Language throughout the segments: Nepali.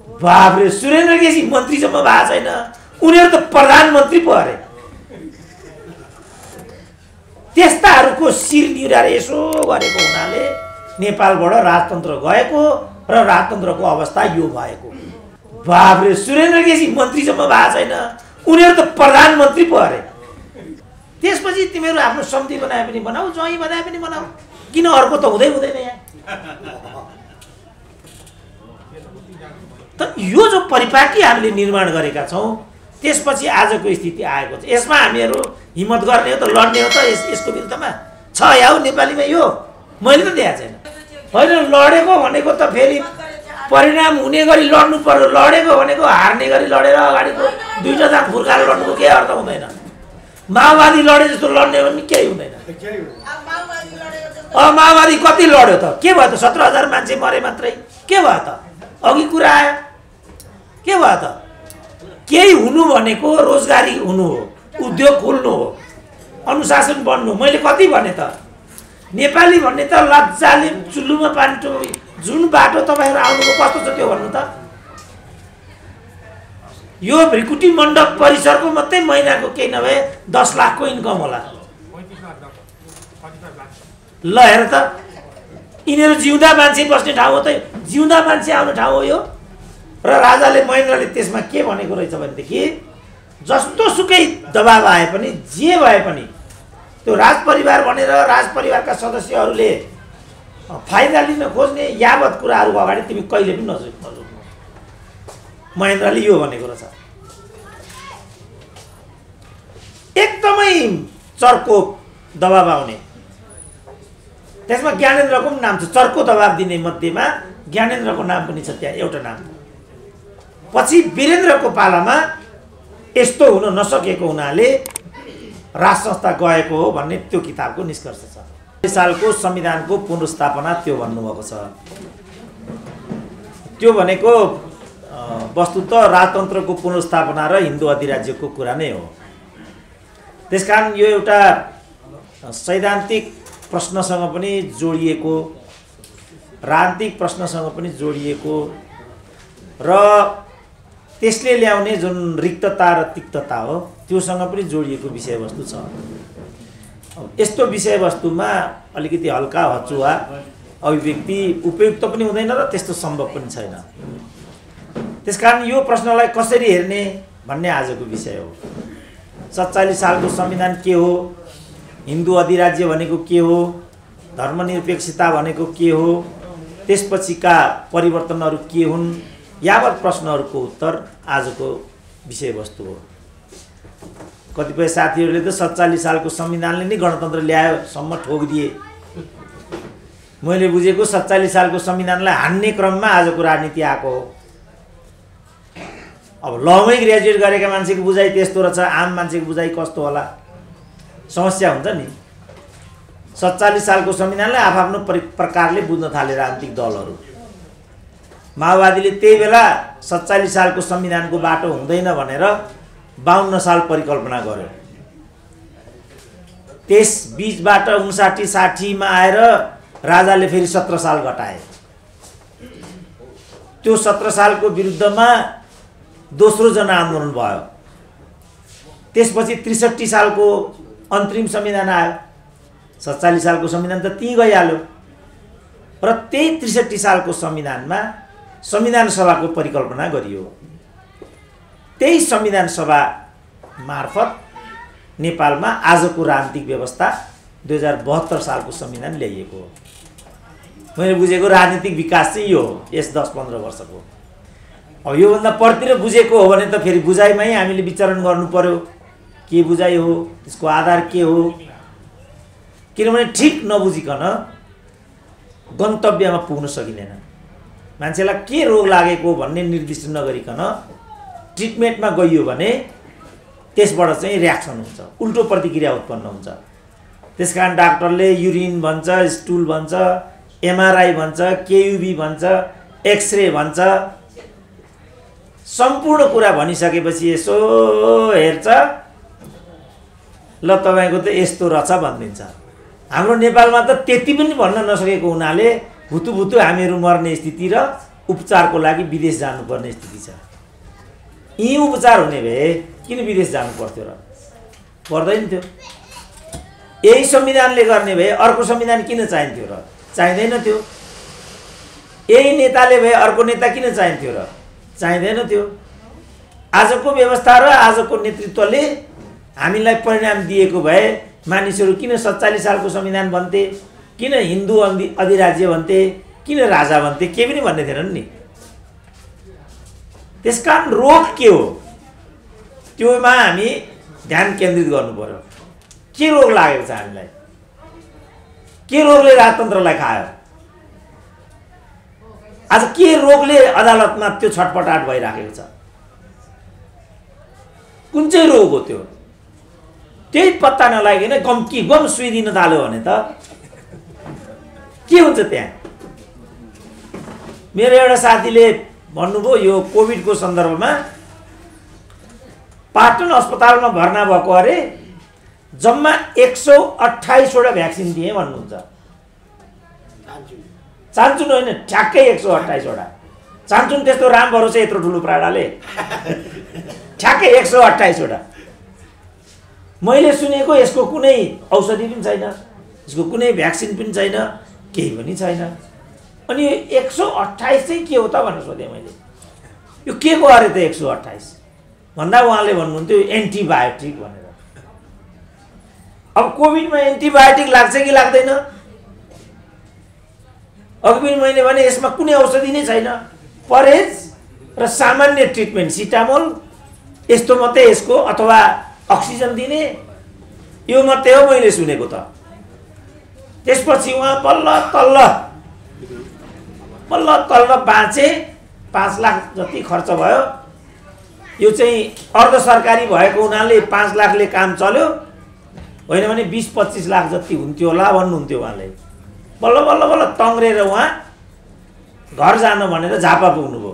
बाबरे सुरेन्द्र केसी मन्त्रीसम्म भएको छैन, उनीहरू त प्रधानमन्त्री पो अरे। त्यस्ताहरूको शिर निहुराएर यसो गरेको हुनाले नेपालबाट राजतन्त्र गएको र राजतन्त्रको अवस्था यो भएको। बाबरे सुरेन्द्र केसी मन्त्रीसम्म भएको छैन, उनीहरू त प्रधानमन्त्री पो अरे। त्यसपछि तिमीहरू आफ्नो समिति बनाए पनि बनाऊ, जहीँ बनाए पनि बनाऊ, किन अर्को त हुँदैन यहाँ। त यो जो परिपाटी हामीले निर्माण गरेका छौँ त्यसपछि आजको स्थिति आएको छ। यसमा हामीहरू हिम्मत गर्ने हो त, लड्ने हो त यसको विरुद्धमा छ या हो नेपालीमा यो मैले त देखाएको छैन। होइन लडेको भनेको त फेरि परिणाम हुने गरी लड्नु पर्यो, लडेको भनेको हार्ने गरी लडेर अगाडिको दुईटा दाँत फुर्काएर लड्नुको केही अर्थ हुँदैन। माओवादी लडे जस्तो लड्ने भने केही हुँदैन। माओवादी कति लड्यो त, के भयो त? 17,000 मान्छे मरे मात्रै, के भयो त? अघि कुरा आयो, के भयो त? केही हुनु भनेको रोजगारी हुनु हो, उद्योग खोल्नु हो, अनुशासन बन्नु। मैले कति भने त, नेपाली भन्ने त लज्जाले चुल्लुमा पानी टोपी जुन बाटो तपाईँहरू आउनुको कस्तो छ त्यो भन्नु त। यो भ्रिकुटी मण्डप परिसरको मात्रै महिनाको केही नभए 10 लाखको इन्कम होला। ल हेर त, यिनीहरू जिउँदा मान्छे बस्ने ठाउँ हो त, जिउँदा मान्छे आउने ठाउँ हो यो। र राजाले महेन्द्रले त्यसमा के भनेको रहेछ भनेदेखि जस्तो सुकै दबाब आए पनि जे भए पनि त्यो राजपरिवार भनेर राजपरिवारका सदस्यहरूले फाइदा लिन खोज्ने यावत कुराहरू अगाडि तिमी कहिले पनि नसोच्नु। महेन्द्रले यो भनेको रहेछ। एकदमै चर्को दबाब आउने, त्यसमा ज्ञानेन्द्रको पनि नाम छ। चर्को दबाब दिने मध्येमा ज्ञानेन्द्रको नाम पनि छ त्यहाँ एउटा नाम। पछि वीरेन्द्रको पालामा यस्तो हुन नसकेको हुनाले राज संस्था गएको हो भन्ने त्यो किताबको निष्कर्ष छ। 20 सालको संविधानको पुनर्स्थापना त्यो भन्नुभएको छ। त्यो भनेको वस्तुतः राजतन्त्रको पुनर्स्थापना र हिन्दू अधिराज्यको कुरा नै हो। त्यसकारण यो एउटा सैद्धान्तिक प्रश्नसँग पनि जोडिएको, राजनीतिक प्रश्नसँग पनि जोडिएको र त्यसले ल्याउने जुन रिक्तता र तिक्तता हो त्योसँग पनि जोडिएको विषयवस्तु छ। यस्तो विषयवस्तुमा अलिकति हल्का हचुवा अभिव्यक्ति उपयुक्त पनि हुँदैन र त्यस्तो सम्भव पनि छैन। त्यसकारण यो प्रश्नलाई कसरी हेर्ने भन्ने आजको विषय हो। 47 सालको संविधान के हो, हिन्दू अधिराज्य भनेको के हो, धर्मनिरपेक्षता भनेको के हो, त्यसपछिका परिवर्तनहरू के हुन्, यावत प्रश्नहरूको उत्तर आजको विषयवस्तु हो। कतिपय साथीहरूले त 47 सालको संविधानले नै गणतन्त्र ल्यायो सम्म ठोकिदिए। मैले बुझेको 47 सालको संविधानलाई हान्ने क्रममा आजको राजनीति आएको हो। अब लमै ग्रेजुएट गरेका मान्छेको बुझाइ त्यस्तो रहेछ, आम मान्छेको बुझाइ कस्तो होला, समस्या हुन्छ नि। 47 सालको संविधानलाई आफ्नो प्रकारले बुझ्न थाले राजनीतिक दलहरू। माओवादीले त्यही बेला 47 सालको संविधानको बाटो हुँदैन भनेर 52 साल परिकल्पना गर्यो। त्यस बीचबाट 59-60 मा आएर राजाले फेरि 17 साल घटाए। त्यो 17 सालको विरुद्धमा दोस्रो जनआन्दोलन भयो। त्यसपछि 63 सालको अन्तरिम संविधान आयो। 47 सालको संविधान त त्यहीँ गइहाल्यो र त्यही 63 सालको संविधानमा संविधान सभाको परिकल्पना गरियो। त्यही संविधान सभा मार्फत नेपालमा आजको राजनीतिक व्यवस्था 2072 सालको संविधान ल्याइएको हो। मैले बुझेको राजनीतिक विकास चाहिँ यो हो यस 10-15 वर्षको। अब योभन्दा परतिर बुझेको हो भने त फेरि बुझाइमै हामीले विचरण गर्नु पर्यो। के बुझाइ हो, त्यसको आधार के हो, किनभने ठिक नबुझिकन गन्तव्यमा पुग्न सकिँदैन। मान्छेलाई के रोग लागेको भन्ने निर्दिष्ट नगरिकन ट्रिटमेन्टमा गइयो भने त्यसबाट चाहिँ रियाक्सन हुन्छ, उल्टो प्रतिक्रिया उत्पन्न हुन्छ। त्यसकारण डाक्टरले युरिन भन्छ, स्टुल भन्छ, एमआरआई भन्छ, केयुबी भन्छ, एक्सरे भन्छ। सम्पूर्ण कुरा भनिसकेपछि यसो हेर्छ, ल तपाईँको त यस्तो रहेछ भनिदिन्छ। हाम्रो नेपालमा त त्यति पनि भन्न नसकेको हुनाले भुतुभुतु हामीहरू मर्ने स्थिति र उपचारको लागि विदेश जानुपर्ने स्थिति छ। यी उपचार हुने भए किन विदेश जानु पर्थ्यो र? पर्दैन थियो। यही संविधानले गर्ने भए अर्को संविधान किन चाहिन्थ्यो र? चाहिँदैन थियो। यही नेताले भए अर्को नेता किन चाहिन्थ्यो र? चाहिँदैन थियो। आजको व्यवस्था र आजको नेतृत्वले हामीलाई परिणाम दिएको भए मानिसहरू किन 47 सालको संविधान भन्थे, किन हिन्दू अधिराज्य भन्थे, किन राजा भन्थे, केही पनि भन्ने थिएनन् नि। त्यसकारण रोग के हो त्योमा हामी ध्यान केन्द्रित गर्नु पर्यो। के रोग लागेको छ हामीलाई? के रोगले राजतन्त्रलाई खायो? आज के रोगले अदालतमा त्यो छटपटाट भइराखेको छ? कुन चाहिँ रोग हो त्यो? त्यही पत्ता नलागिकन गम सुई दिन थाल्यो भने त के हुन्छ त्यहाँ? मेरो एउटा साथीले भन्नुभयो यो कोभिडको सन्दर्भमा पाटन अस्पतालमा भर्ना भएको अरे जम्मा 128 वटा भ्याक्सिन दिए भन्नुहुन्छ। चान्चुन होइन, ठ्याक्कै 128 वटा। चान्चुन त्यस्तो राम भरोसा यत्रो ठुलो प्राडाले ठ्याक्कै 128 वटा। मैले सुनेको यसको कुनै औषधि पनि छैन, यसको कुनै भ्याक्सिन पनि छैन, केही पनि छैन। अनि 128 चाहिँ के हो त भनेर सोधेँ मैले। यो के को अरे त 128 भन्दा उहाँले भन्नुहुन्थ्यो एन्टिबायोटिक भनेर। अब कोभिडमा एन्टिबायोटिक लाग्छ कि लाग्दैन? अघि पनि मैले भने यसमा कुनै औषधि नै छैन। परहेज र सामान्य ट्रिटमेन्ट सिटामोल यस्तो मात्रै यसको, अथवा अक्सिजन दिने, यो मात्रै हो मैले सुनेको त। त्यसपछि उहाँ बल्ल तल्ल बाँचे। 5 लाख जति खर्च भयो। यो चाहिँ अर्ध सरकारी भएको हुनाले 5 लाखले काम चल्यो, होइन भने 20-25 लाख जति हुन्थ्यो होला भन्नुहुन्थ्यो उहाँले। बल्ल तङ्ग्रेर उहाँ घर जानु भनेर झापा पुग्नुभयो।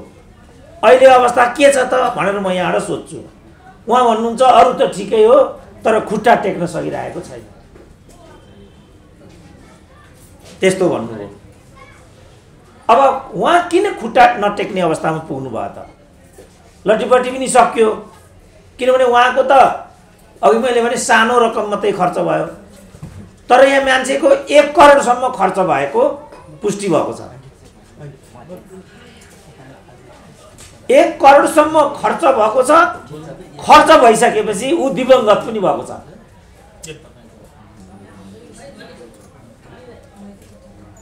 अहिले अवस्था के छ त भनेर म यहाँबाट सोध्छु। उहाँ भन्नुहुन्छ अरू त ठिकै हो, तर खुट्टा टेक्न सकिरहेको छैन। त्यस्तो भन्नुभयो। अब उहाँ किन खुट्टा नटेक्ने अवस्थामा पुग्नु भयो त? लट्टीपट्टी पनि सक्यो, किनभने उहाँको त अघि मैले भने सानो रकम मात्रै खर्च भयो। तर यहाँ मान्छेको 1 करोडसम्म खर्च भएको पुष्टि भएको छ। 1 करोडसम्म खर्च भएको छ। खर्च भइसकेपछि ऊ दिवंगत पनि भएको छ।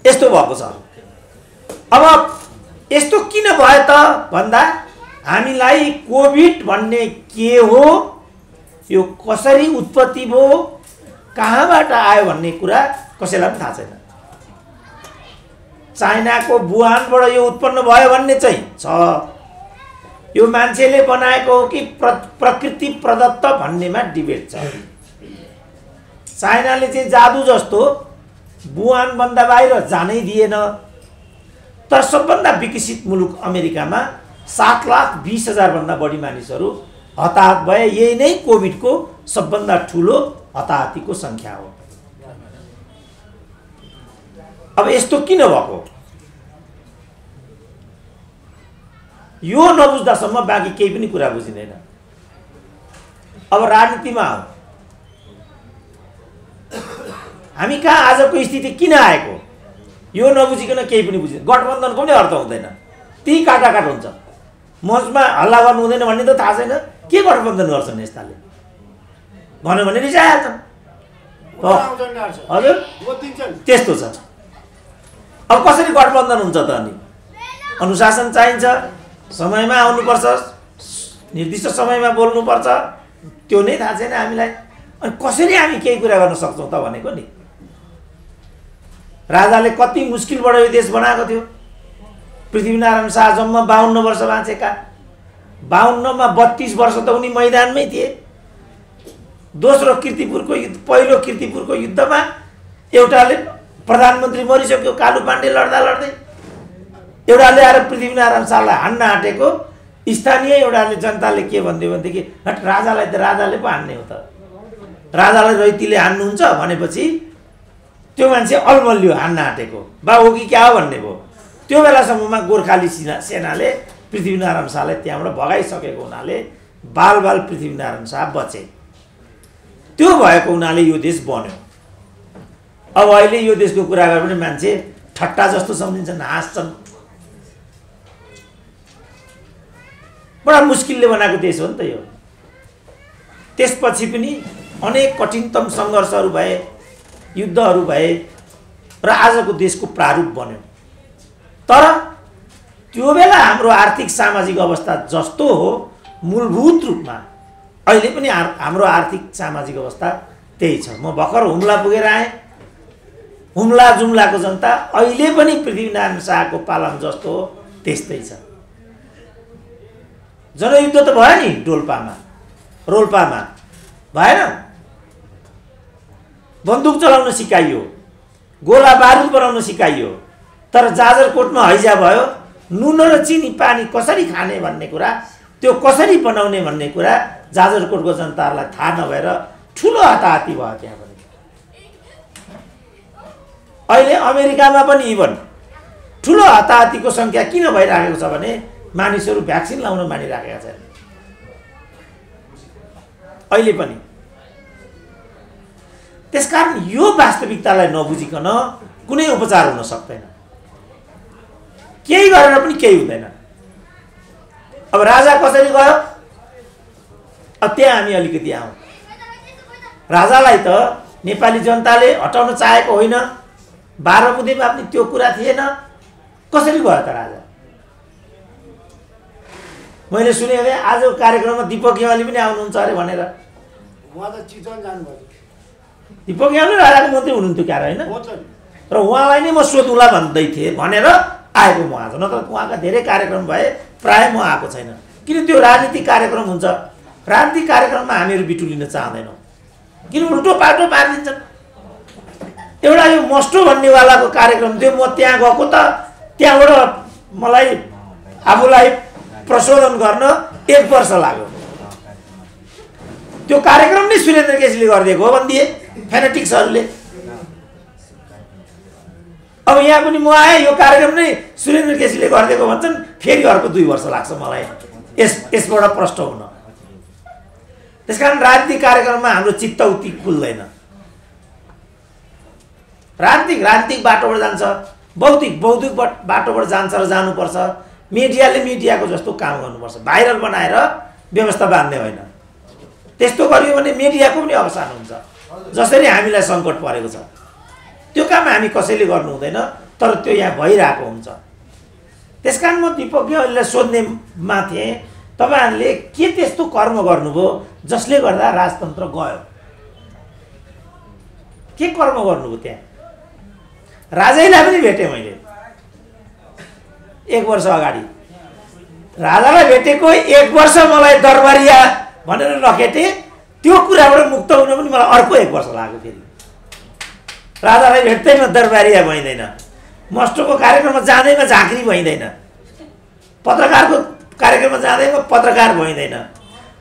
यस्तो भएको छ। अब यस्तो किन भयो त भन्दा हामीलाई कोभिड भन्ने के हो, यो कसरी उत्पत्ति भयो, कहाँबाट आयो भन्ने कुरा कसैलाई पनि थाहा छैन। चाइनाको वुहानबाट यो उत्पन्न भयो भन्ने चाहिँ छ। यो मान्छेले बनाएको हो कि प्रकृति प्रदत्त भन्नेमा डिबेट छ। चाइनाले चाहिँ जादु जस्तो वुहान भन्दा बाहिर जानै दिएन। तर सबभन्दा विकसित मुलुक अमेरिकामा 7,20,000 भन्दा बढी मानिसहरू हताहत भए। यही नै कोभिडको सबभन्दा ठुलो हताहतीको संख्या हो। अब यस्तो किन भएको? यो नबुझ्दासम्म बाँकी केही पनि कुरा बुझिँदैन। अब राजनीतिमा हो, हामी कहाँ आजको स्थिति किन आएको यो नबुझिकन केही पनि बुझिँदैन। गठबन्धनको पनि अर्थ हुँदैन, त्यही काटाकाट हुन्छ। मञ्चमा हल्ला गर्नु हुँदैन भन्ने त थाहा छैन। के गठबन्धन गर्छन् यस्ताले? भन्यो भने रिसाइहाल्छन्। हजुर त्यस्तो छ। अब कसरी गठबन्धन हुन्छ त? अनि अनुशासन चाहिन्छ, समयमा आउनुपर्छ, निर्दिष्ट समयमा बोल्नुपर्छ। त्यो नै थाहा छैन हामीलाई। अनि कसरी हामी केही कुरा गर्न सक्छौँ त भनेको नि। राजाले कति मुस्किलबाट यो देश बनाएको थियो। पृथ्वीनारायण शाह जम्मा 52 वर्ष बाँचेका। 52 मा 32 वर्ष त उनी मैदानमै थिए। दोस्रो किर्तिपुरको युद्ध, पहिलो किर्तिपुरको युद्धमा एउटाले प्रधानमन्त्री मरिसक्यो कालु पाण्डे लड्दा लड्दै। एउटाले आएर पृथ्वीनारायण शाहलाई हान्न आँटेको। स्थानीय एउटाले जनताले के भन्दियो भनेदेखि हट राजालाई त राजाले पो हान्ने हो त, राजालाई रैतीले हान्नुहुन्छ भनेपछि त्यो मान्छे अलमल्यो हान्न आँटेको। बा हो कि क्या हो भन्ने भयो। त्यो बेलासम्ममा गोर्खाली सेनाले पृथ्वीनारायण शाहलाई त्यहाँबाट भगाइसकेको हुनाले बाल पृथ्वीनारायण शाह बचे। त्यो भएको हुनाले यो देश बन्यो। अब अहिले यो देशको कुरा गरे पनि मान्छे ठट्टा जस्तो सम्झिन्छन्, हाँस्छन्। बडा मुस्किलले बनाएको देश हो नि त यो। त्यसपछि पनि अनेक कठिनतम सङ्घर्षहरू भए, युद्धहरू भए र आजको देशको प्रारूप बन्यो। तर त्यो बेला हाम्रो आर्थिक सामाजिक अवस्था जस्तो हो मूलभूत रूपमा अहिले पनि हाम्रो आर्थिक सामाजिक अवस्था त्यही छ। म भर्खर हुम्ला पुगेर आएँ। हुम्ला जुम्लाको जनता अहिले पनि पृथ्वीनारायण शाहको पालामा जस्तो हो त्यस्तै छ। जनयुद्ध त भयो नि डोल्पामा, रोल्पामा भएन? बन्दुक चलाउन सिकाइयो, गोला बारुद बनाउन सिकाइयो, तर जाजरकोटमा हैजा भयो। नुन र चिनी पानी कसरी खाने भन्ने कुरा, त्यो कसरी बनाउने भन्ने कुरा जाजरकोटको जनताहरूलाई थाहा नभएर ठुलो हताहती भयो त्यहाँ पनि। अहिले अमेरिकामा पनि इभन ठुलो हताहतीको सङ्ख्या किन भइराखेको छ भने मानिसहरू भ्याक्सिन लाउन मानिराखेका छन्। अहिले पनि त्यसकारण यो वास्तविकतालाई नबुझिकन कुनै उपचार हुन सक्दैन। केही गरेर पनि केही हुँदैन। अब राजा कसरी गयो? अब त्यहाँ हामी अलिकति आउँ। राजालाई त नेपाली जनताले हटाउन चाहेको होइन। 12 बुँदेमा पनि त्यो कुरा थिएन। कसरी गयो त राजा? मैले सुनेको थिएँ आजको कार्यक्रममा दिपक गेवाली पनि आउनुहुन्छ अरे भनेर। उहाँ त चितवन जानुभयो। दिपक गेवाली राजाको मन्त्री हुनुहुन्थ्यो क्या होइन? र उहाँलाई नै म सोधौँला भन्दै थिएँ भनेर आएको म आज। नत्र उहाँका धेरै कार्यक्रम भए प्रायः म आएको छैन। किन त्यो राजनीतिक कार्यक्रम हुन्छ। राजनीतिक कार्यक्रममा हामीहरू बिटुलिन चाहँदैनौँ। किन उल्टो पाल्टो पारिदिन्छन्। एउटा यो मस्टो भन्नेवालाको कार्यक्रम थियो। म त्यहाँ गएको त त्यहाँबाट मलाई आफूलाई प्रशोधन गर्न 1 वर्ष लाग्यो। त्यो कार्यक्रम नै सुरेन्द्र केसीले गरिदिएको हो भनिदिए फेनेटिक्सहरूले। अब यहाँ पनि म आएँ, यो कार्यक्रम नै सुरेन्द्र केसीले गरिदिएको भन्छन्। फेरि अर्को 2 वर्ष लाग्छ मलाई यसबाट प्रष्ट हुन। त्यसकारण राजनीतिक कार्यक्रममा हाम्रो चित्त उति खुल्दैन। राजनीतिक बाटोबाट जान्छ, बौद्धिक बाटोबाट जान्छ र जानुपर्छ। मिडियाले मिडियाको जस्तो काम गर्नुपर्छ। भाइरल बनाएर व्यवस्था बाँध्ने होइन। त्यस्तो गरियो भने मिडियाको पनि अवसान हुन्छ। जसरी हामीलाई सङ्कट परेको छ त्यो काम हामी कसैले गर्नु हुँदैन, तर त्यो यहाँ भइरहेको हुन्छ। त्यसकारण म दिपक गेवालीलाई सोध्नेमा थिएँ, तपाईँहरूले के त्यस्तो कर्म गर्नुभयो जसले गर्दा राजतन्त्र गयो? के कर्म गर्नुभयो त्यहाँ? राजैलाई पनि भेटेँ मैले 1 वर्ष अगाडि। राजालाई भेटेको 1 वर्ष मलाई दरबारिया भनेर नखेटे। त्यो कुराबाट मुक्त हुन पनि मलाई अर्को 1 वर्ष लाग्यो। फेरि राजालाई भेट्दैमा दरबारिया भइँदैन। मस्टोको कार्यक्रममा जाँदैमा झाँक्री भइँदैन। पत्रकारको कार्यक्रममा जाँदैमा पत्रकार भइँदैन।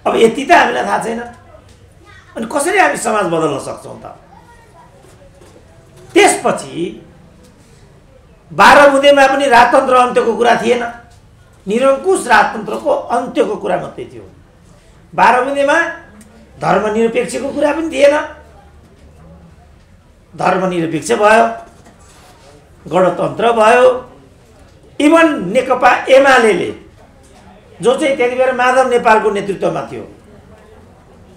अब यति त हामीलाई थाहा छैन। अनि कसरी हामी समाज बदल्न सक्छौँ त? त्यसपछि 12 बुँदेमा पनि राजतन्त्र अन्त्यको कुरा थिएन। निरङ्कुश राजतन्त्रको अन्त्यको कुरा मात्रै थियो। 12 बुँदेमा धर्मनिरपेक्षको कुरा पनि थिएन। धर्मनिरपेक्ष भयो, गणतन्त्र भयो। इभन नेकपा एमाले जो चाहिँ त्यति बेला माधव नेपालको नेतृत्वमा थियो,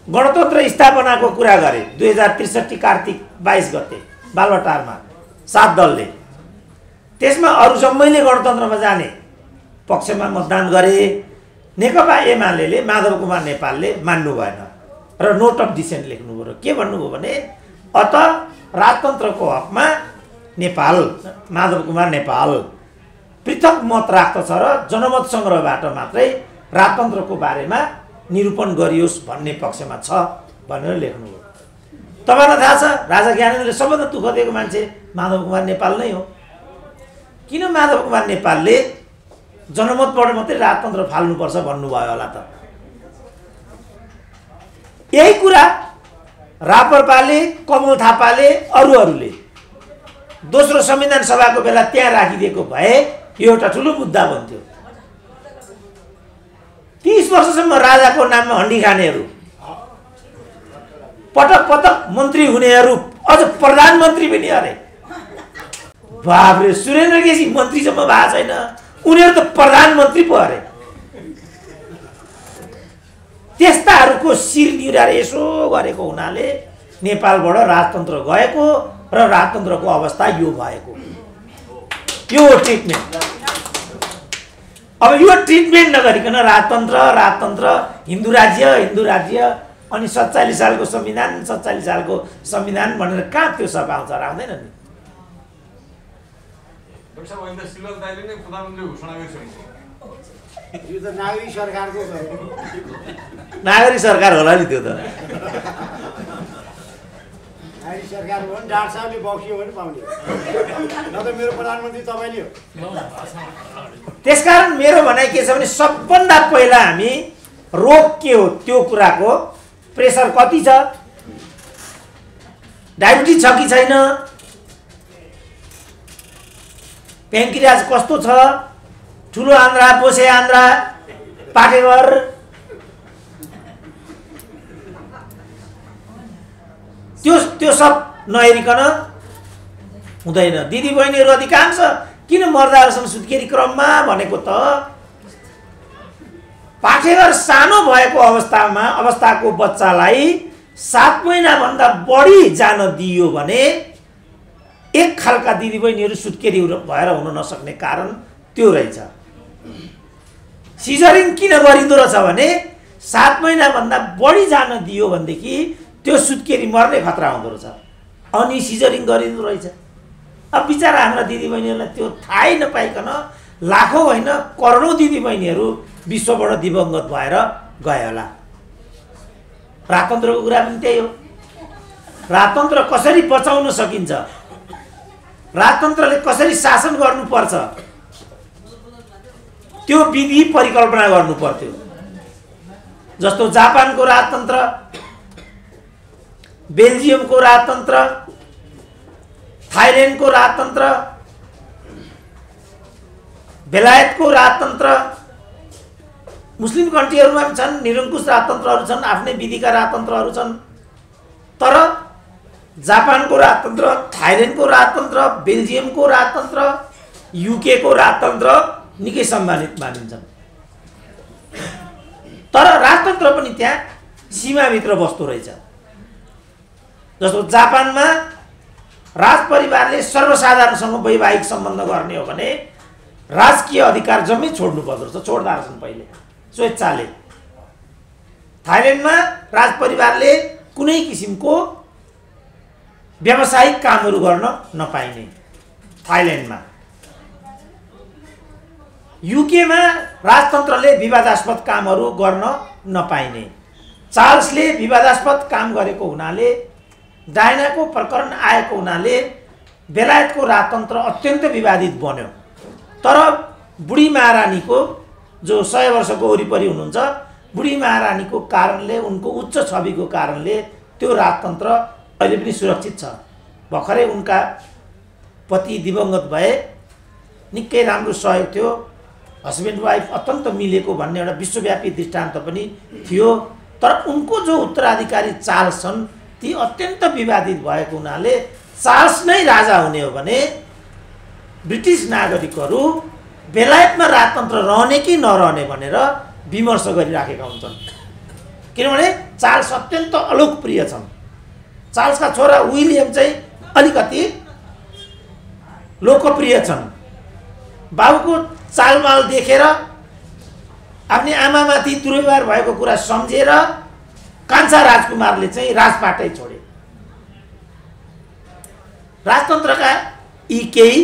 गणतन्त्र स्थापनाको कुरा गरे 2063 कार्तिक 22 गते बालुवाटारमा 7 दलले। त्यसमा अरू सबैले गणतन्त्रमा जाने पक्षमा मतदान गरे। नेकपा एमाले माधव कुमार नेपालले मान्नु भएन र नोट अफ डिसेन्ट लेख्नुभयो। र के भन्नुभयो भने अत राजतन्त्रको हकमा नेपाल, माधव कुमार नेपाल पृथक मत राख्दछ र जनमत सङ्ग्रहबाट मात्रै राजतन्त्रको बारेमा निरूपण गरियोस् भन्ने पक्षमा छ भनेर लेख्नुभयो। तपाईँलाई थाहा छ राजा ज्ञानेन्द्रले सबभन्दा दुःख दिएको मान्छे माधव कुमार नेपाल नै हो। किन माधव कुमार नेपालले जनमतबाट मात्रै राजतन्त्र फाल्नुपर्छ भन्नुभयो होला त? यही कुरा रापरपाले, कमल थापाले, अरूहरूले दोस्रो संविधान सभाको बेला त्यहाँ राखिदिएको भए यो एउटा ठुलो मुद्दा बन्थ्यो। 30 वर्षसम्म राजाको नाममा हन्डी खानेहरू, पटक पटक मन्त्री हुनेहरू अझ प्रधानमन्त्री पनि अरे। बाबरे, सुरेन्द्र केसी मन्त्रीसम्म भएको छैन, उनीहरू त प्रधानमन्त्री पो अरे। त्यस्ताहरूको शिर निहुराएर यसो गरेको हुनाले नेपालबाट राजतन्त्र गएको र राजतन्त्रको अवस्था यो भएको। यो ट्रिटमेन्ट। अब यो ट्रिटमेन्ट नगरिकन राजतन्त्र हिन्दू राज्य अनि 47 सालको संविधान 47 सालको संविधान भनेर कहाँ त्यो सब आउँछ? आउँदैन नि। यो त नागरिक सरकारको नागरिक सरकार होला नि त्यो त। नागरिक सरकार हो भने डाक्टर साहबले बक्सियो भने पाउने, न त मेरो प्रधानमन्त्री तपाईँले हो। त्यसकारण मेरो भनाइ के छ भने सबभन्दा पहिला हामी रोग के हो त्यो कुराको, प्रेसर कति छ, डायबिटिज छ कि छैन, पेन्क्रियाज कस्तो छ, ठुलो आन्द्रा, बोसे आन्द्रा, पाटेघर, त्यो सब नहेरिकन हुँदैन। दिदीबहिनीहरू अधिकांश किन मर्दा रहेछन् सुत्केरी क्रममा भनेको त पाठेघर सानो भएको अवस्थाको बच्चालाई 7 महिनाभन्दा बढी जान दियो भने एक खालका दिदीबहिनीहरू सुत्केरी भएर हुन नसक्ने कारण त्यो रहेछ। सिजरिङ किन गरिँदो रहेछ भने 7 महिनाभन्दा बढी जान दियो भनेदेखि त्यो सुत्केरी मर्ने खतरा हुँदो रहेछ, अनि सिजरिङ गरिँदो रहेछ। अब बिचारा हाम्रा दिदीबहिनीहरूलाई त्यो थाहै नपाइकन लाखौँ होइन करोडौँ दिदीबहिनीहरू विश्वबाट दिवंगत भएर गए होला। राजतन्त्रको कुरा पनि त्यही हो। राजतन्त्र कसरी बचाउन सकिन्छ, राजतन्त्रले कसरी शासन गर्नुपर्छ त्यो विधि परिकल्पना गर्नु पर्थ्यो। जस्तो जापानको राजतन्त्र, बेल्जियमको राजतन्त्र, थाइल्यान्डको राजतन्त्र, बेलायतको राजतन्त्र, मुस्लिम कन्ट्रीहरूमा पनि छन् निरङ्कुश राजतन्त्रहरू छन्, आफ्नै विधिका राजतन्त्रहरू छन्। तर जापानको राजतन्त्र, थाइल्यान्डको राजतन्त्र, बेल्जियमको राजतन्त्र, युकेको राजतन्त्र निकै सम्मानित मानिन्छन्। तर राजतन्त्र पनि त्यहाँ सीमाभित्र बस्दो रहेछ। जस्तो जापानमा राजपरिवारले सर्वसाधारणसँग वैवाहिक सम्बन्ध गर्ने हो भने राजकीय अधिकार जम्मै छोड्नु पर्दो रहेछ, छोड्दा रहेछन् पहिले स्वेच्छाले। थाइल्यान्डमा राजपरिवारले कुनै किसिमको व्यावसायिक कामहरू गर्न नपाइने थाइल्यान्डमा। युकेमा राजतन्त्रले विवादास्पद कामहरू गर्न नपाइने। चार्ल्सले विवादास्पद काम गरेको हुनाले, डायनाको प्रकरण आएको हुनाले बेलायतको राजतन्त्र अत्यन्त विवादित बन्यो। तर बुढी महारानीको जो 100 वर्षको वरिपरि हुनुहुन्छ, बुढी महारानीको कारणले, उनको उच्च छविको कारणले त्यो राजतन्त्र अहिले पनि सुरक्षित छ। भर्खरै उनका पति दिवंगत भए, निकै राम्रो सहयोग थियो, हस्बेन्ड वाइफ अत्यन्त मिलेको भन्ने एउटा विश्वव्यापी दृष्टान्त पनि थियो। तर उनको जो उत्तराधिकारी चार्ल्स छन् ती अत्यन्त विवादित भएको हुनाले चार्ल्स नै राजा हुने हो भने ब्रिटिस नागरिकहरू बेलायतमा राजतन्त्र रहने कि नरहने भनेर विमर्श गरिराखेका हुन्छन्। किनभने चार्ल्स अत्यन्त अलोकप्रिय छन्। चार्ल्सका छोरा विलियम चाहिँ अलिकति लोकप्रिय छन्। बाबुको चालमाल देखेर आफ्नै आमामाथि दुर्व्यवहार भएको कुरा सम्झेर कान्छा राजकुमारले चाहिँ राजपाटै छोडे। राजतन्त्रका यी केही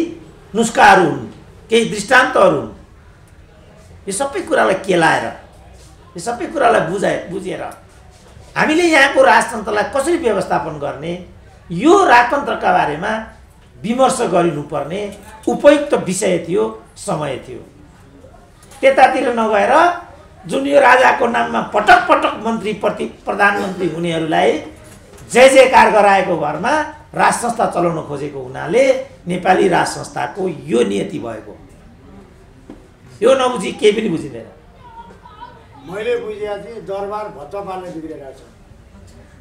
नुस्खाहरू हुन्, केही दृष्टान्तहरू हुन्। यो सबै कुरालाई केलाएर, यो सबै कुरालाई बुझेर हामीले यहाँको राजतन्त्रलाई कसरी व्यवस्थापन गर्ने, यो राजतन्त्रका बारेमा विमर्श गरिनुपर्ने उपयुक्त विषय थियो, समय थियो। त्यतातिर नगएर जुन यो राजाको नाममा पटक पटक मन्त्री प्रधानमन्त्री हुनेहरूलाई जय जयकार गराएको भरमा राज संस्था चलाउन खोजेको हुनाले नेपाली राज संस्थाको यो नियति भएको। यो नबुझी केही पनि बुझिँदैन। मैले बुझेको थिएँ दरबार भत्ता पाल्ने बिग्रेको छ।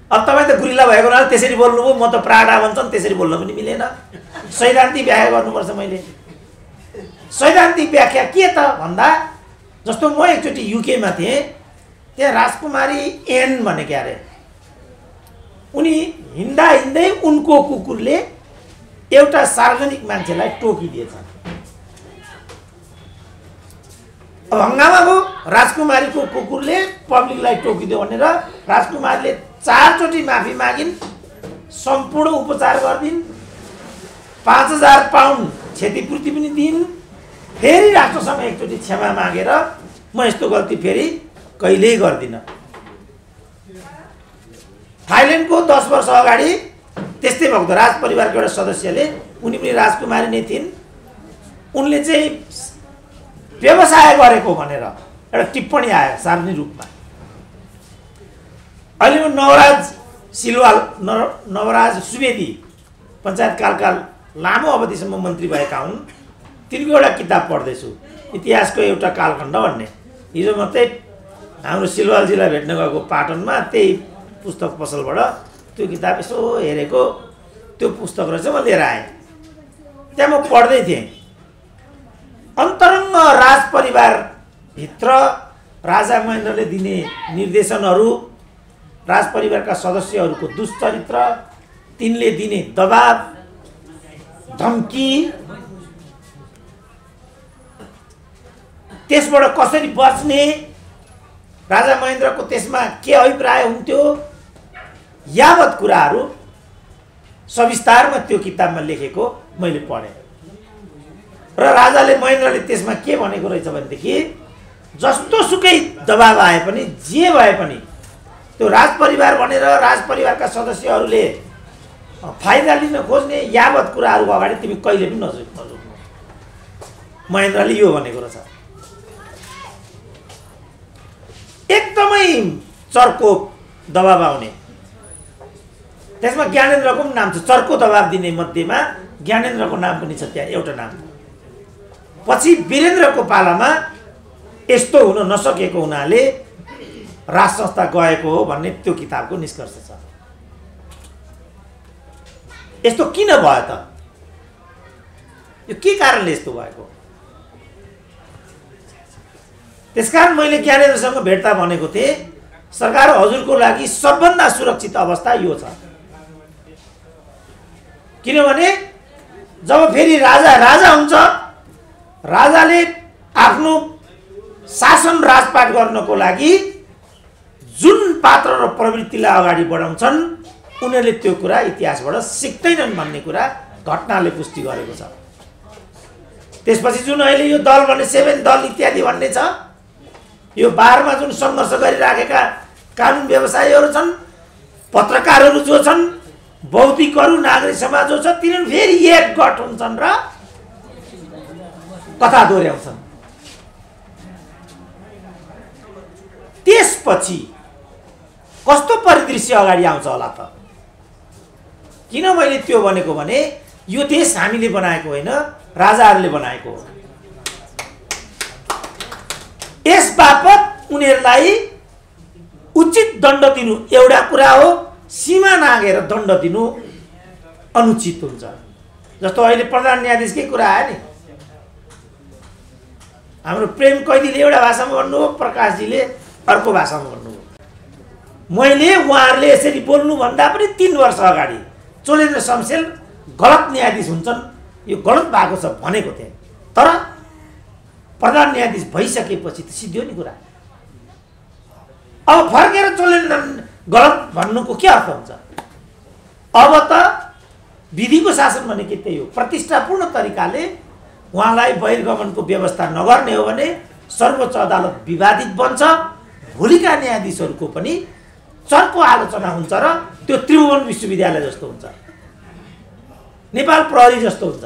अब तपाईँ त गुरिल्ला भएको हुनाले त्यसरी बोल्नुभयो, म त प्राडा भन्छन् त्यसरी बोल्न पनि मिलेन। सैद्धान्तिक व्याख्या गर्नुपर्छ। मैले सैद्धान्तिक व्याख्या के त भन्दा, जस्तो म एकचोटि युकेमा थिएँ, त्यहाँ राजकुमारी एन भनेको अरे, उनी हिँड्दा हिँड्दै उनको कुकुरले एउटा सार्वजनिक मान्छेलाई टोकिदिएछ। अब हङ्गामा भयो, राजकुमारीको कुकुरले पब्लिकलाई टोकिदियो भनेर राजकुमारीले 4 चोटि माफी मागिन्, सम्पूर्ण उपचार गरिदिन्, 5000 पाउन्ड क्षतिपूर्ति पनि दिइन्, फेरि राष्ट्रसँग एकचोटि क्षमा मागेर म यस्तो गल्ती फेरि कहिल्यै गर्दिनँ। थाइल्यान्डको 10 वर्ष अगाडि त्यस्तै भएको राज परिवारको एउटा सदस्यले, उनी पनि राजकुमारी नै थिइन्, उनले चाहिँ व्यवसाय गरेको भनेर एउटा टिप्पणी आयो सार्वजनिक रूपमा। अहिले नवराज सिलवाल, नवराज सुवेदी पञ्चायतकालका लामो अवधिसम्म मन्त्री भएका हुन्। तिनको एउटा किताब पढ्दैछु, इतिहासको एउटा कालखण्ड भन्ने। हिजो मात्रै हाम्रो सिलवालजीलाई भेट्न गएको पाटनमा त्यही पुस्तक पसलबाट त्यो किताब यसो हेरेको, त्यो पुस्तक रहेछ, म लिएर आएँ। त्यहाँ म पढ्दै थिएँ, अन्तरङ्ग राज परिवारभित्र राजा महेन्द्रले दिने निर्देशनहरू, राज परिवारका सदस्यहरूको दुश्चरित्र, तिनले दिने दबाब, धम्की, त्यसबाट कसरी बच्ने, राजा महेन्द्रको त्यसमा के अभिप्राय हुन्थ्यो, यावत कुराहरू सविस्तारमा त्यो किताबमा लेखेको मैले पढेँ। र राजाले महेन्द्रले त्यसमा के भनेको रहेछ भनेदेखि, जस्तो सुकै दबाब आए पनि, जे भए पनि त्यो राज परिवार भनेर राज परिवारका सदस्यहरूले फाइदा लिन खोज्ने यावत कुराहरूको अगाडि तिमी कहिले पनि नझुक्नु। महेन्द्रले यो भनेको रहेछ। एकदमै चर्को दबाब आउने, त्यसमा ज्ञानेन्द्रको पनि नाम छ। चर्को दबाब दिने मध्येमा ज्ञानेन्द्रको नाम पनि छ त्यहाँ एउटा नाम। पछि वीरेन्द्रको पालामा यस्तो हुन नसकेको हुनाले राज संस्था गएको हो भन्ने त्यो किताबको निष्कर्ष छ। यस्तो किन भयो त? यो के कारणले यस्तो भएको? त्यसकारण मैले ज्ञानेन्द्रसँग भेट्दा भनेको थिएँ, सरकार हजुरको लागि सबभन्दा सुरक्षित अवस्था यो छ। किनभने जब फेरि राजा हुन्छ, राजाले आफ्नो शासन राजपाट गर्नको लागि जुन पात्र र प्रवृत्तिलाई अगाडि बढाउँछन्, उनीहरूले त्यो कुरा इतिहासबाट सिक्दैनन् भन्ने कुरा घटनाले पुष्टि गरेको छ। त्यसपछि जुन अहिले यो दल भन्ने 7 दल इत्यादि भन्ने छ, यो बारमा जुन सङ्घर्ष गरिराखेका कानुन व्यवसायीहरू छन्, पत्रकारहरू जो छन्, बौद्धिकहरू, नागरिक समाज जो छ, तिनीहरू फेरि एकगठ हुन्छन् र कथा दोहोऱ्याउँछन्। त्यसपछि कस्तो परिदृश्य अगाडि आउँछ होला त? किन मैले त्यो भनेको भने, यो देश हामीले बनाएको होइन, राजाहरूले बनाएको हो। यस बापत उनीहरूलाई उचित दण्ड दिनु एउटा कुरा हो, सीमा नागेर दण्ड दिनु अनुचित हुन्छ। जस्तो अहिले प्रधान न्यायाधीशकै कुरा आयो नि, हाम्रो प्रेम कैदीले एउटा भाषामा भन्नुभयो, प्रकाशजीले अर्को भाषामा भन्नुभयो। मैले उहाँहरूले यसरी बोल्नुभन्दा पनि 3 वर्ष अगाडि चोलेन्द्र शमशेर गलत न्यायाधीश हुन्छन्, यो गलत भएको छ भनेको थिएँ। तर प्रधान न्यायाधीश भइसकेपछि त सिद्धियो नि कुरा। अब फर्केर चोलेन्द्र गलत भन्नुको के अर्थ हुन्छ? अब त विधिको शासन भनेको त्यही हो। प्रतिष्ठापूर्ण तरिकाले उहाँलाई बहिर्गमनको व्यवस्था नगर्ने हो भने सर्वोच्च अदालत विवादित बन्छ, भोलिका न्यायाधीशहरूको पनि चर्को आलोचना हुन्छ र त्यो त्रिभुवन विश्वविद्यालय जस्तो हुन्छ, नेपाल प्रहरी जस्तो हुन्छ।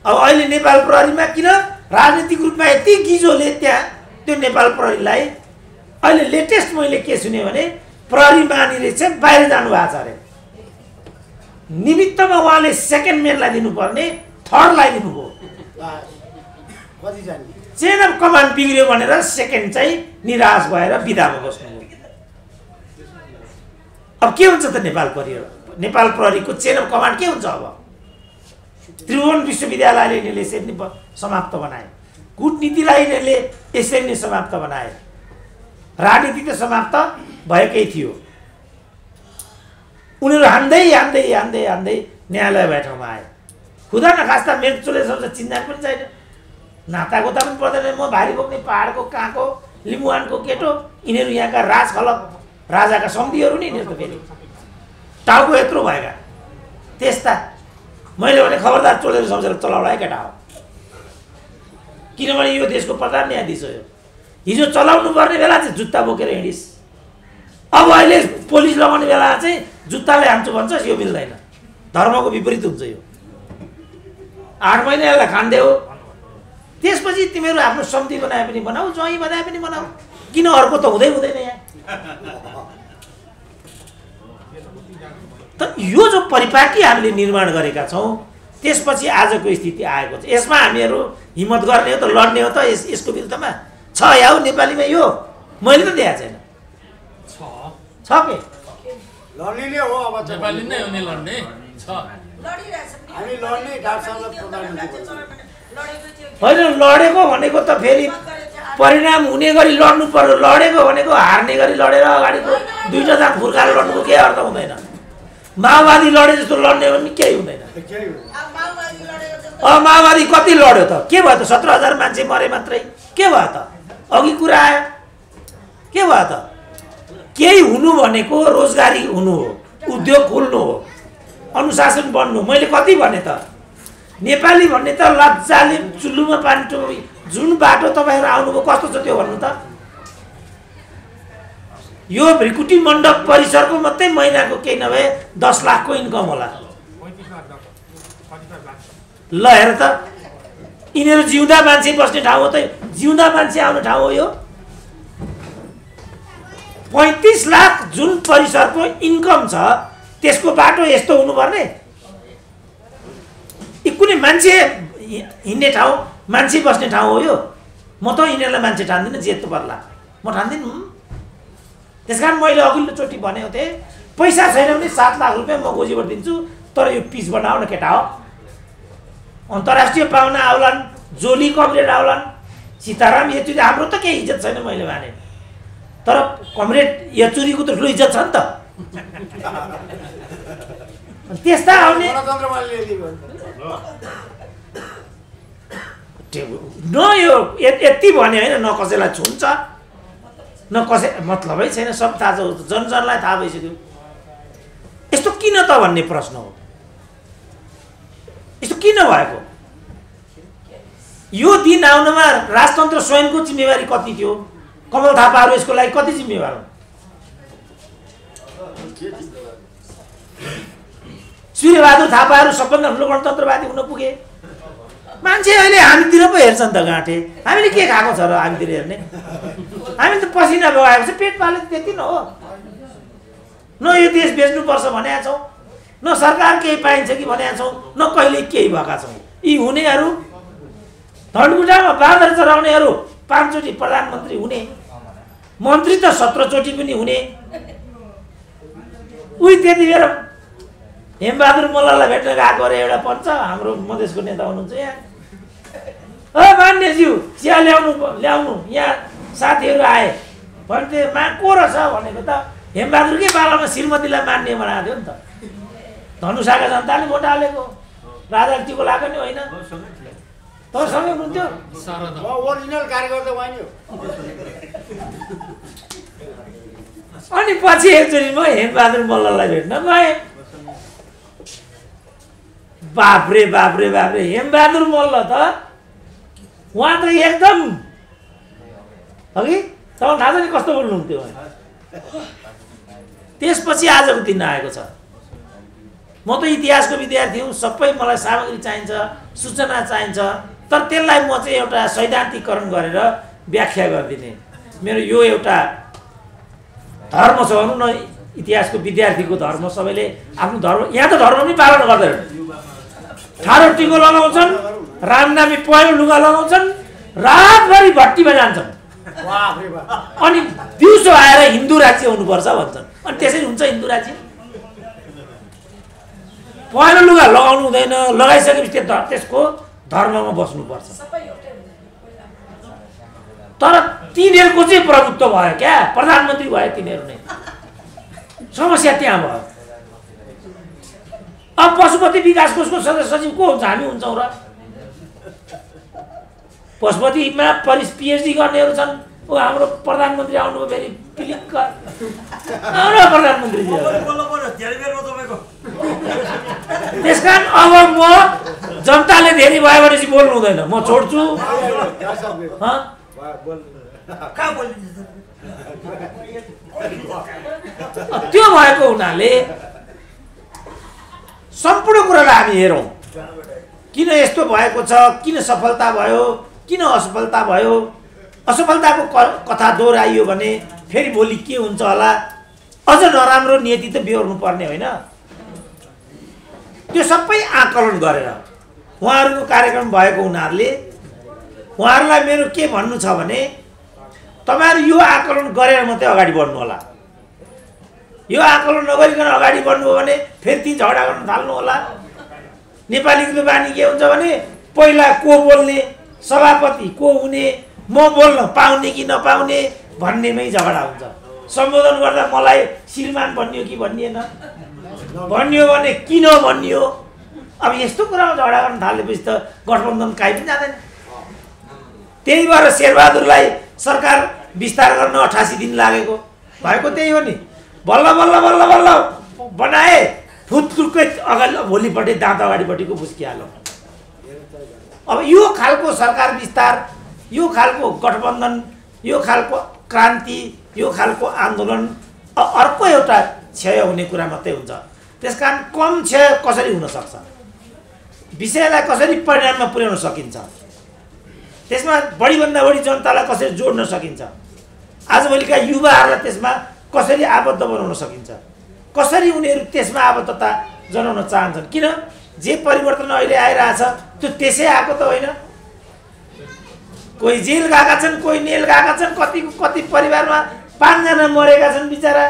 अब अहिले नेपाल प्रहरीमा किन राजनीतिक रूपमा यति गिजोले त्यहाँ त्यो नेपाल प्रहरीलाई अहिले लेटेस्ट मैले के सुने भने प्रहरी महानिरीक्षक बाहिर जानु भएको छ अरे। निमित्तमा उहाँले सेकेन्ड म्यानलाई दिनुपर्ने थर्डलाई दिनुभयो। कति जाने चेन अफ कमान्ड बिग्रियो भनेर सेकेन्ड चाहिँ निराश भएर बिदामा बस्नु। अब के हुन्छ त नेपाल प्रहरीको चेन अफ कमान्ड के हुन्छ? अब त्रिभुवन विश्वविद्यालयले यिनीहरूले यसरी नै समाप्त बनाए, कूटनीतिलाई यिनीहरूले यसरी नै समाप्त बनाए, राजनीति त समाप्त भएकै थियो। उनीहरू हान्दै न्यायालय भए ठाउँमा आए। खुदा नखास्ता मेरो चोलेसम्म चिन्जान पनि छैन, नातागोता पनि पर्दैन। म भारी बोक्ने पहाडको कहाँको लिम्बुवानको केटो, यिनीहरू यहाँका राजखलक राजाका सम्धिहरू नि यिनीहरू त फेरि टाउको यत्रो भएका त्यस्ता। मैले भने खबरदार चोलेर सम्झेर चलाउला है केटा हो, किनभने यो देशको प्रधान न्यायाधीश हो। हिजो चलाउनु पर्ने बेला चाहिँ जुत्ता बोकेर हिँडिस्, अब अहिले पुलिस लगाउने बेला चाहिँ जुत्ताले हान्छु भन्छस्, यो मिल्दैन। धर्मको विपरीत हुन्छ यो। 8 महिना यसलाई खान्दे हो, त्यसपछि तिमीहरू आफ्नो सम्धि बनाए पनि बनाऊ, ज्वाइँ बनाए पनि बनाऊ, किन अर्को त हुँदैन यहाँ। त यो जो परिपाटी हामीले निर्माण गरेका छौँ त्यसपछि आजको स्थिति आएको छ। यसमा हामीहरू हिम्मत गर्ने हो त, लड्ने हो त यसको विरुद्धमा? छ याउ नेपालीमा यो मैले त देखाएको छैन। छ के लड्ने हो? अब नेपाली नै हो नि लड्ने छ। हामी लड्ने डाक्टरलाई प्रधानमन्त्री होइन, लडेको भनेको त फेरि परिणाम हुने गरी लड्नु पर्यो। लडेको भनेको हार्ने गरी लडेर अगाडिको दुईटा दाँत फुर्काएर लड्नुको केही अर्थ हुँदैन। माओवादी लडे जस्तो लड्ने भने केही हुँदैन। माओवादी कति लड्यो त? के भयो त? 17,000 मान्छे मरे मात्रै, के भयो त? अघि कुरा आयो, के भयो त? केही हुनु भनेको रोजगारी हुनु हो, उद्योग खोल्नु हो, अनुशासन बन्नु। मैले कति भने त? नेपाली भन्ने त लज्जाले चुल्लुमा पानी टोपी, जुन बाटो तपाईँहरू आउनुभयो कस्तो छ त्यो भन्नु त? यो भ्रिकुटी मण्डप परिसरको मात्रै महिनाको केही नभए 10 लाखको इन्कम होला। ल हेर त, यिनीहरू जिउँदा मान्छे बस्ने ठाउँ हो त, जिउँदा मान्छे आउने ठाउँ हो यो। 35 लाख जुन परिसरको इन्कम छ त्यसको बाटो यस्तो हुनुपर्ने? कुनै मान्छे हिँड्ने ठाउँ, मान्छे बस्ने ठाउँ हो यो? म त यिनीहरूलाई मान्छे ठान्दिनँ, जेत्तो पर्ला म ठान्दिनँ। त्यसकारण मैले अघिल्लोचोटि भनेको थिएँ, पैसा छैन भने 7 लाख रुपियाँ म गोजीबाट दिन्छु, तर यो पिच बनाऊ न केटा हो। अन्तर्राष्ट्रिय पाहुना आउलान्, जोली कमरेड आउलान्, सीताराम येचुरी, हाम्रो त केही इज्जत छैन मैले भने, तर कमरेड येचुरीको त ठुलो इज्जत छ नि त। त्यस्ता आउने न, यो यति भने होइन, न कसैलाई छुन्छ न कसै मतलबै छैन, सब थाहा छ, जनजनलाई थाहा भइसक्यो। यस्तो किन त भन्ने प्रश्न हो। यस्तो किन भएको? यो दिन आउनमा राजतन्त्र स्वयंको जिम्मेवारी कति थियो? कमल थापाहरू यसको लागि कति जिम्मेवार हुन्? सूर्यबहादुर थापाहरू सबभन्दा ठुलो गणतन्त्रवादी हुन पुगे। मान्छे अहिले हामीतिर पो हेर्छन् त गाँठे, हामीले के खाएको छ र हामीतिर हेर्ने? हामी त पसिना बगाएको छ, पेट पाले त्यति न हो। न यो देश बेच्नुपर्छ भनेका छौँ, न सरकार केही पाइन्छ कि भनेका छौँ, न कहिले केही भएका छौँ। यी हुनेहरू धनकुटामा बाँदर चराउनेहरू 5 चोटि प्रधानमन्त्री हुने, मन्त्री त 17 चोटि पनि हुने। उही त्यति बेर हेमबहादुर मल्ललाई भेट्न गएको अरे एउटा पञ्च, हाम्रो मधेसको नेता हुनुहुन्छ यहाँ। मान्यज्यू चिया ल्याउनु, यहाँ साथीहरू आए भन्थे, को रहेछ भनेको त हेमबहादुरकै बालामा श्रीमतीलाई मान्ने बनाएको थियो नि त। धनुषाका जनताले भोट हालेको, राजा टिको लाग्यो नि होइन? तपाईँसँगै हुनुहुन्थ्यो? ओरिजिनल कार्यकर्ता होइन। अनि पछि एकचोटि म हेमबहादुर मल्ललाई भेट्न गएँ। बाफ्रे बाफ्रे बाफ्रे, हेमबहादुर मल्ल त उहाँ त एकदम अघि तपाईँ थाहा छ नि कस्तो बोल्नुहुन्थ्यो। त्यसपछि आजको दिन आएको छ। म त इतिहासको विद्यार्थी हुँ, सबै मलाई सामग्री चाहिन्छ, सूचना चाहिन्छ, तर त्यसलाई म चाहिँ एउटा सैद्धान्तिकरण गरेर व्याख्या गरिदिने मेरो यो एउटा धर्म छ भनौँ न। इतिहासको विद्यार्थीको धर्म, सबैले आफ्नो धर्म, यहाँ त धर्म पनि पालन गर्दैन। ठाडो टिको लगाउँछन्, रामनामी पहेँलो लुगा लगाउँछन्, रातभरि भट्टीमा जान्छन् वाह रे वाह। अनि दिउँसो आएर हिन्दू राज्य हुनुपर्छ भन्छन्। अनि त्यसरी हुन्छ हिन्दू राज्य? पहेँलो लुगा लगाउनु हुँदैन, लगाइसकेपछि त्यसको धर्ममा बस्नुपर्छ। तर तिनीहरूको चाहिँ प्रभुत्व भयो क्या, प्रधानमन्त्री भयो तिनीहरू नै। समस्या त्यहाँ भयो। अब पशुपति विकास कोषको सदस्य सचिव को हुन्छ? हामी हुन्छौँ र? पशुपतिमा पिएचडी गर्नेहरू छन्। ओ हाम्रो प्रधानमन्त्री आउनुभयो फेरि पिलिक्क हाम्रो प्रधानमन्त्री। त्यसकारण अब म जनताले धेरै भयो भनेपछि बोल्नु हुँदैन, म छोड्छु। त्यो भएको हुनाले सम्पूर्ण कुरालाई हामी हेरौँ। किन यस्तो भएको छ, किन सफलता भयो, किन असफलता भयो। असफलताको कथा दोहोऱ्याइयो भने फेरि भोलि के हुन्छ होला, अझ नराम्रो नीति त बेहोर्नु पर्ने होइन। त्यो सबै आकलन गरेर उहाँहरूको कार्यक्रम भएको हुनाले उहाँहरूलाई मेरो के भन्नु छ भने तपाईहरु यो आकलन गरेर मात्रै अगाडि बढ्नु होला। यो आकलन नगरिकन अगाडि बढ्नु हो भने फेरि ती झगडा गर्न थाल्नु होला। नेपालीको बानी के हुन्छ भने पहिला को बोल्ने, सभापति को हुने, म बोल्न पाउने कि नपाउने भन्नेमै झगडा हुन्छ। सम्बोधन गर्दा मलाई श्रीमान भन्नियो कि भन्निएन, भन्नियो भने किन भन्नियो। अब यस्तो कुरामा झगडा गर्न थालेपछि त गठबन्धन काहीँ पनि जाँदैन। त्यही भएर शेरबहादुरलाई सरकार विस्तार गर्न 88 दिन लागेको भएको त्यही हो नि। बल्ल बल्ल बल्ल बल्ल बनाए, फुत्तुकै अगाडि भोलिपट्टि दाँत अगाडिपट्टिको बुस्किहाल्यो। अब यो खालको सरकार विस्तार, यो खालको गठबन्धन, यो खालको क्रान्ति, यो खालको आन्दोलन अर्को एउटा क्षय हुने कुरा मात्रै हुन्छ। त्यसकारण कम क्षय कसरी हुन सक्छ, विषयलाई कसरी परिणाममा पुर्याउन सकिन्छ, त्यसमा बढीभन्दा बढी जनतालाई कसरी जोड्न सकिन्छ, आजभोलिका युवाहरूलाई त्यसमा कसरी आबद्ध बनाउन सकिन्छ, कसरी उनीहरू त्यसमा आबद्धता जनाउन चाहन्छन्। किन जे परिवर्तन अहिले आइरहेछ त्यो त्यसै आएको त होइन। कोही जेल गएका छन्, कोही नेल गएका छन्, कति परिवारमा 5 जना मरेका छन् बिचरा।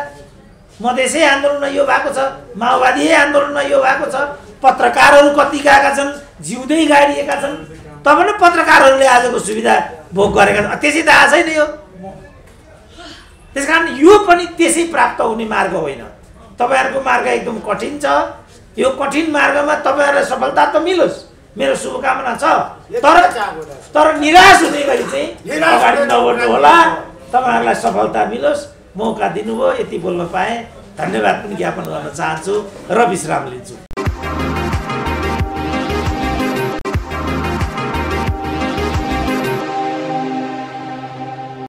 मधेसै आन्दोलनमा यो भएको छ, माओवादी आन्दोलनमा यो भएको छ, पत्रकारहरू कति गएका छन्, जिउँदै गाडिएका छन्। तब न पत्रकारहरूले आजको सुविधा भोग गरेका छन्, त्यसै त आजै नै हो। त्यसकारण यो पनि त्यसै प्राप्त हुने मार्ग होइन। तपाईहरुको मार्ग एकदम कठिन छ। यो कठिन मार्गमा तपाईहरुलाई सफलता त मिलोस्, मेरो शुभकामना छ। तर निराश हुने गरी चाहिँ अगाडि नबढ्नु होला। तपाईहरुलाई सफलता मिलोस्। मौका दिनुभयो, यति बोल्न पाएँ। धन्यवाद पनि ज्ञापन गर्न चाहन्छु र विश्राम लिन्छु।